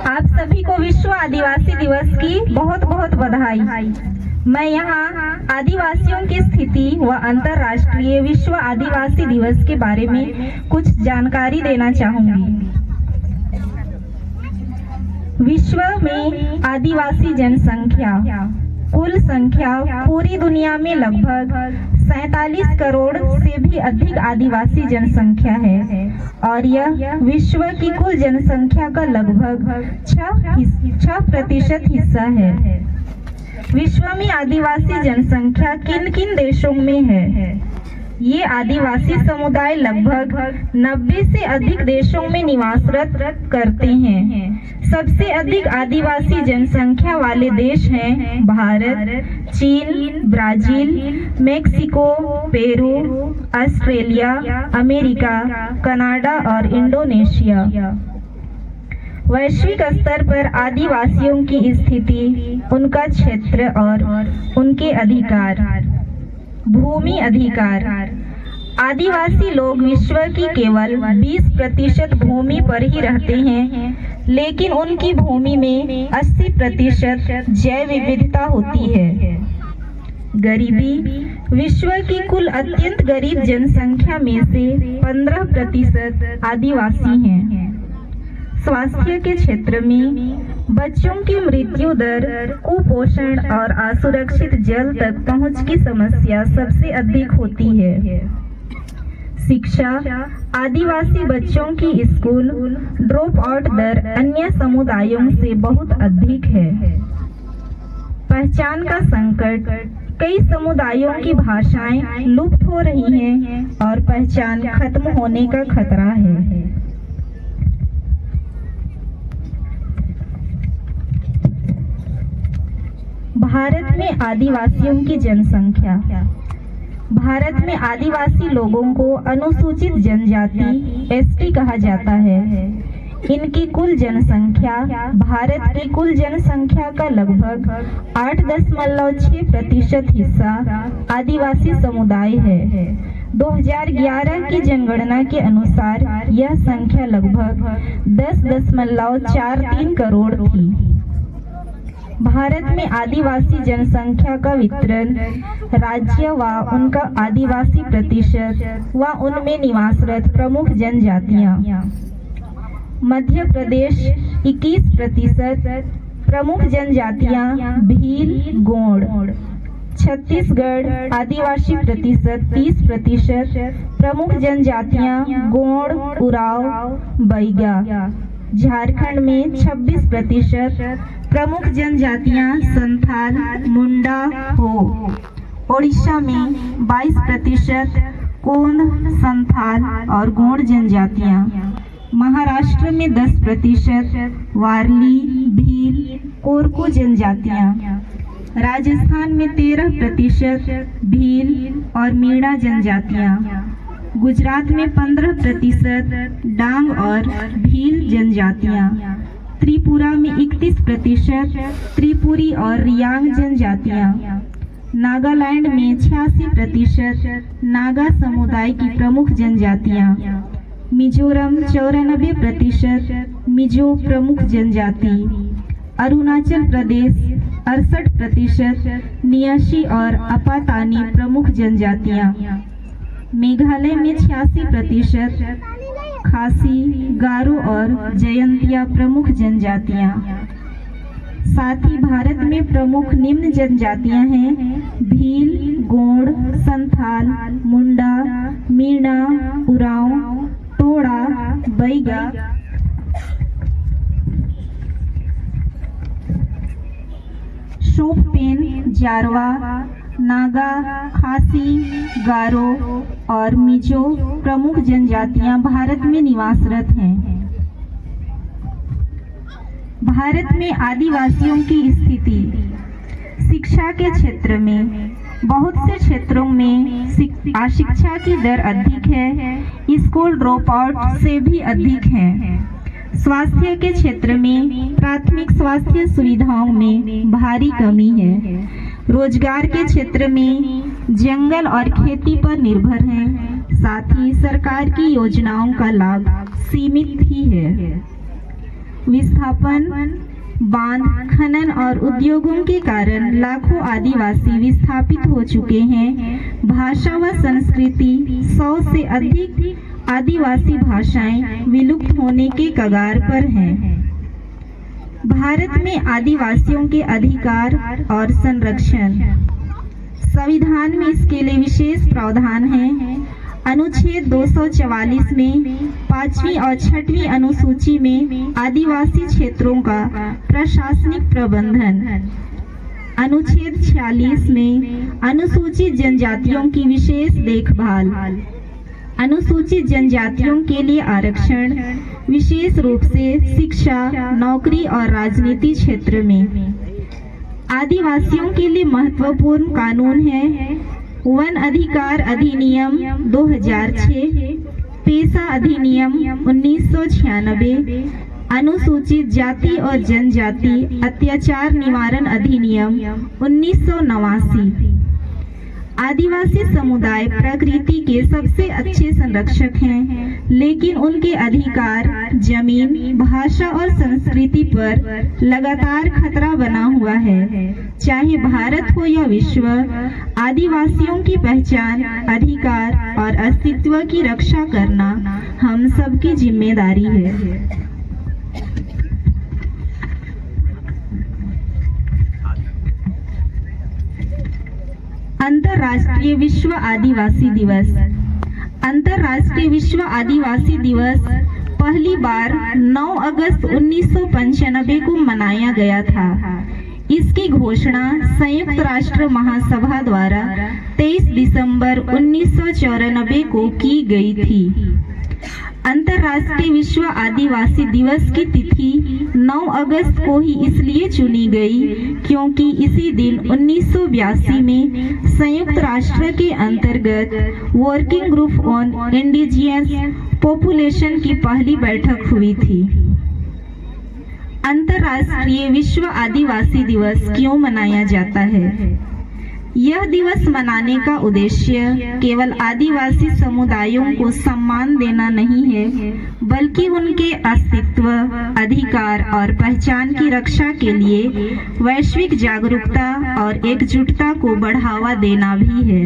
आप सभी को विश्व आदिवासी दिवस की बहुत बहुत बधाई। मैं यहाँ आदिवासियों की स्थिति व अंतर्राष्ट्रीय विश्व आदिवासी दिवस के बारे में कुछ जानकारी देना चाहूंगी। विश्व में आदिवासी जनसंख्या कुल संख्या पूरी दुनिया में लगभग 47 करोड़ से भी अधिक आदिवासी जनसंख्या है और यह विश्व की कुल जनसंख्या का लगभग 6% हिस्सा है। विश्व में आदिवासी जनसंख्या किन किन देशों में है? ये आदिवासी समुदाय लगभग 90 से अधिक देशों में निवासरत करते हैं। सबसे अधिक आदिवासी जनसंख्या वाले देश हैं भारत, चीन, Brazil, Mexico, Peru, Australia, America, Canada और इंडोनेशिया। वैश्विक स्तर पर आदिवासियों की स्थिति, उनका क्षेत्र और उनके अधिकार। भूमि अधिकार। आदिवासी लोग विश्व की केवल 20% भूमि पर ही रहते हैं, लेकिन उनकी भूमि में 80% जैव विविधता होती है। गरीबी। विश्व की कुल अत्यंत गरीब जनसंख्या में से 15% आदिवासी हैं। स्वास्थ्य के क्षेत्र में बच्चों की मृत्यु दर, कुपोषण और असुरक्षित जल तक पहुंच की समस्या सबसे अधिक होती है। शिक्षा। आदिवासी बच्चों की स्कूल ड्रॉप आउट दर अन्य समुदायों से बहुत अधिक है। पहचान का संकट। कई समुदायों की भाषाएं लुप्त हो रही हैं और पहचान खत्म होने का खतरा है। भारत में आदिवासियों की जनसंख्या। भारत में आदिवासी लोगों को अनुसूचित जनजाति एसटी कहा जाता है। इनकी कुल जनसंख्या भारत की कुल जनसंख्या का लगभग 8.6% हिस्सा आदिवासी समुदाय है। 2011 की जनगणना के अनुसार यह संख्या लगभग 10.43 करोड़ थी। भारत में आदिवासी जनसंख्या का वितरण राज्य व उनका आदिवासी प्रतिशत व उनमें निवासरत प्रमुख जनजातियां। मध्य प्रदेश 21%, प्रमुख जनजातियां भील, गोंड। छत्तीसगढ़ आदिवासी प्रतिशत 30%, प्रमुख जनजातियां गोंड, उरांव, बैगा। झारखंड में 26%, प्रमुख जनजातियां संथाल, मुंडा, हो। ओडिशा में 22%, कोंद, संथाल और गोंड जनजातियां। महाराष्ट्र में 10%, वारली, भील, कोरकू जनजातियां। राजस्थान में 13%, भील और मीणा जनजातियां। गुजरात में 15%, डांग और भील जनजातियां। त्रिपुरा में 31%, त्रिपुरी और रियांग जनजातियां। नागालैंड में 86%, नागा समुदाय की प्रमुख जनजातियां। मिजोरम 94%, मिजो प्रमुख जनजाति। अरुणाचल प्रदेश 68%, नियाशी और अपातानी प्रमुख जनजातियां। मेघालय में 86%, खासी, गारो और जयंतिया प्रमुख जनजातियां। साथ ही भारत में प्रमुख निम्न जनजातियां हैं भील, गोंड, संथाल, मुंडा, मीणा, उरांव, टोड़ा, बैगा। शोपपेन, जारवा, नागा, खासी, गारो और मिजो प्रमुख जनजातियां भारत में निवासरत हैं। भारत में आदिवासियों की स्थिति। शिक्षा के क्षेत्र में बहुत से क्षेत्रों में अशिक्षा की दर अधिक है, स्कूल ड्रॉप आउट से भी अधिक है। स्वास्थ्य के क्षेत्र में प्राथमिक स्वास्थ्य सुविधाओं में भारी कमी है। रोजगार के क्षेत्र में जंगल और खेती पर निर्भर हैं, साथ ही सरकार की योजनाओं का लाभ सीमित ही है। विस्थापन, बांध, खनन और उद्योगों के कारण लाखों आदिवासी विस्थापित हो चुके हैं। भाषा व संस्कृति, 100 से अधिक आदिवासी भाषाएं विलुप्त होने के कगार पर हैं। भारत में आदिवासियों के अधिकार और संरक्षण, संविधान में इसके लिए विशेष प्रावधान है। अनुच्छेद 244 में 5वीं और 6वीं अनुसूची में आदिवासी क्षेत्रों का प्रशासनिक प्रबंधन, अनुच्छेद 46 में अनुसूचित जनजातियों की विशेष देखभाल, अनुसूचित जनजातियों के लिए आरक्षण, विशेष रूप से शिक्षा, नौकरी और राजनीति क्षेत्र में। आदिवासियों के लिए महत्वपूर्ण कानून है वन अधिकार अधिनियम 2006, पेशा अधिनियम 1996, अनुसूचित जाति और जनजाति अत्याचार निवारण अधिनियम 1989। आदिवासी समुदाय प्रकृति के सबसे अच्छे संरक्षक हैं, लेकिन उनके अधिकार, जमीन, भाषा और संस्कृति पर लगातार खतरा बना हुआ है। चाहे भारत हो या विश्व, आदिवासियों की पहचान, अधिकार और अस्तित्व की रक्षा करना हम सबकी जिम्मेदारी है। अंतर्राष्ट्रीय विश्व आदिवासी दिवस। अंतर्राष्ट्रीय विश्व आदिवासी दिवस पहली बार 9 अगस्त 1995 को मनाया गया था। इसकी घोषणा संयुक्त राष्ट्र महासभा द्वारा 23 दिसंबर 1994 को की गई थी। अंतर्राष्ट्रीय विश्व आदिवासी दिवस की तिथि 9 अगस्त को ही इसलिए चुनी गई क्योंकि इसी दिन 1982 में संयुक्त राष्ट्र के अंतर्गत working group on indigenous population की पहली बैठक हुई थी। अंतर्राष्ट्रीय विश्व आदिवासी दिवस क्यों मनाया जाता है? यह दिवस मनाने का उद्देश्य केवल आदिवासी समुदायों को सम्मान देना नहीं है, बल्कि उनके अस्तित्व, अधिकार और पहचान की रक्षा के लिए वैश्विक जागरूकता और एकजुटता को बढ़ावा देना भी है।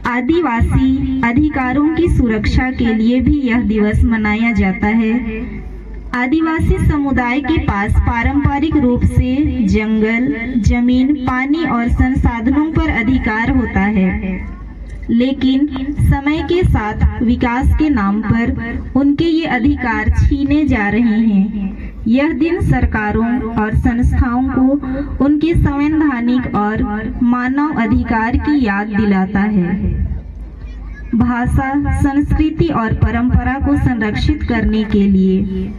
आदिवासी अधिकारों की सुरक्षा के लिए भी यह दिवस मनाया जाता है। आदिवासी समुदाय के पास पारंपरिक रूप से जंगल, जमीन, पानी और संसाधनों पर अधिकार होता है, लेकिन समय के साथ विकास के नाम पर उनके ये अधिकार छीने जा रहे हैं। यह दिन सरकारों और संस्थाओं को उनके संवैधानिक और मानव अधिकार की याद दिलाता है। भाषा, संस्कृति और परंपरा को संरक्षित करने के लिए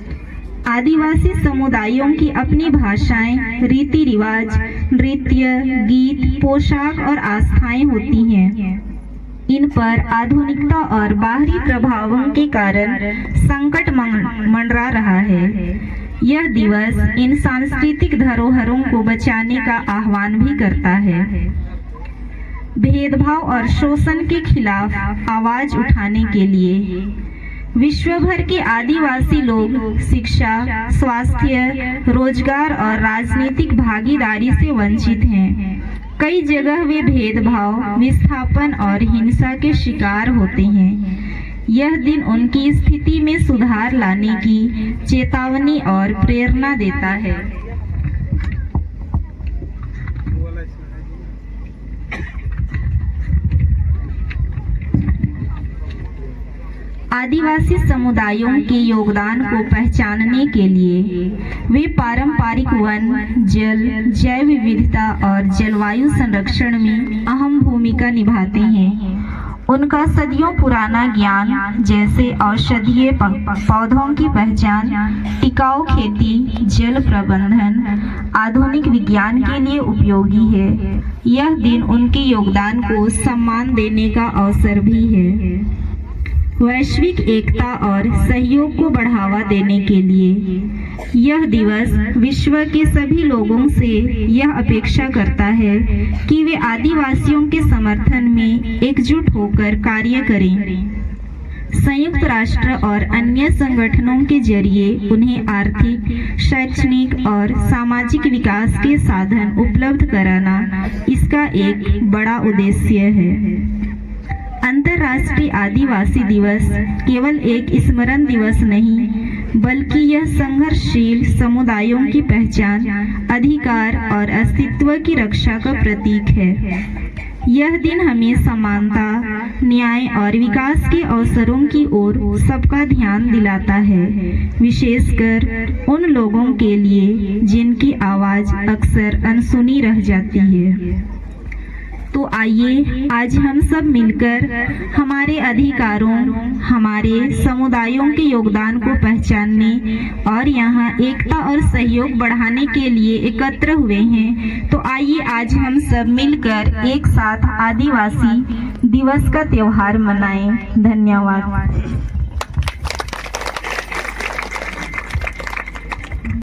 आदिवासी समुदायों की अपनी भाषाएं, रीति रिवाज, नृत्य, गीत, पोशाक और आस्थाएं होती हैं। इन पर आधुनिकता और बाहरी प्रभावों के कारण संकट मंडरा रहा है। यह दिवस इन सांस्कृतिक धरोहरों को बचाने का आह्वान भी करता है। भेदभाव और शोषण के खिलाफ आवाज उठाने के लिए विश्व भर के आदिवासी लोग शिक्षा, स्वास्थ्य, रोजगार और राजनीतिक भागीदारी से वंचित हैं। कई जगह वे भेदभाव, विस्थापन और हिंसा के शिकार होते हैं। यह दिन उनकी स्थिति में सुधार लाने की चेतावनी और प्रेरणा देता है। आदिवासी समुदायों के योगदान को पहचानने के लिए वे पारंपरिक वन, जल, जैव विविधता और जलवायु संरक्षण में अहम भूमिका निभाते हैं। उनका सदियों पुराना ज्ञान, जैसे औषधीय पौधों की पहचान, टिकाऊ खेती, जल प्रबंधन, आधुनिक विज्ञान के लिए उपयोगी है। यह दिन उनके योगदान को सम्मान देने का अवसर भी है। वैश्विक एकता और सहयोग को बढ़ावा देने के लिए यह दिवस विश्व के सभी लोगों से यह अपेक्षा करता है कि वे आदिवासियों के समर्थन में एकजुट होकर कार्य करें। संयुक्त राष्ट्र और अन्य संगठनों के जरिए उन्हें आर्थिक, शैक्षणिक और सामाजिक विकास के साधन उपलब्ध कराना इसका एक बड़ा उद्देश्य है। अंतर्राष्ट्रीय आदिवासी दिवस केवल एक स्मरण दिवस नहीं, बल्कि यह संघर्षशील समुदायों की पहचान, अधिकार और अस्तित्व की रक्षा का प्रतीक है। यह दिन हमें समानता, न्याय और विकास के अवसरों की ओर सबका ध्यान दिलाता है, विशेषकर उन लोगों के लिए जिनकी आवाज़ अक्सर अनसुनी रह जाती है। तो आइए आज हम सब मिलकर हमारे अधिकारों, हमारे समुदायों के योगदान को पहचानने और यहाँ एकता और सहयोग बढ़ाने के लिए एकत्र हुए हैं। तो आइए आज हम सब मिलकर एक साथ आदिवासी दिवस का त्योहार मनाएं। धन्यवाद।